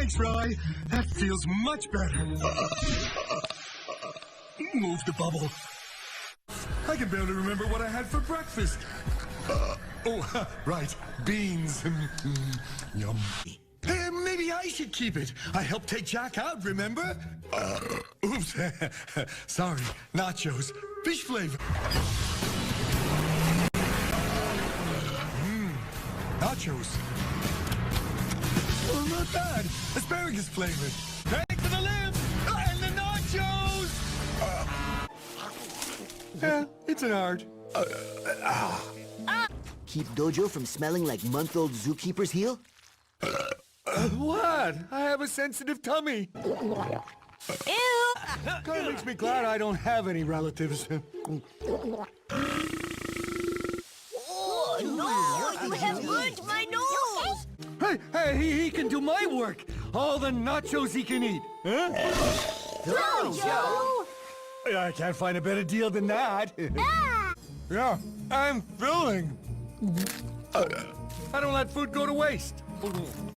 Thanks, Rye. That feels much better. Move the bubble. I can barely remember what I had for breakfast. Right. Beans. Yum. Maybe I should keep it. I helped take Jack out, remember? Oops. Sorry. Nachos. Fish flavor. Nachos. Oh, not bad. Asparagus flavored. Thanks for the lift and the nachos. Yeah, it's an art. Keep Dojo from smelling like month-old zookeeper's heel? What? I have a sensitive tummy. Ew! Kind of makes me glad I don't have any relatives. Oh, no! You have burnt my nose! Hey, he can do my work. All the nachos he can eat. Huh? Dojo! I can't find a better deal than that. Yeah, I'm filling. I don't let food go to waste.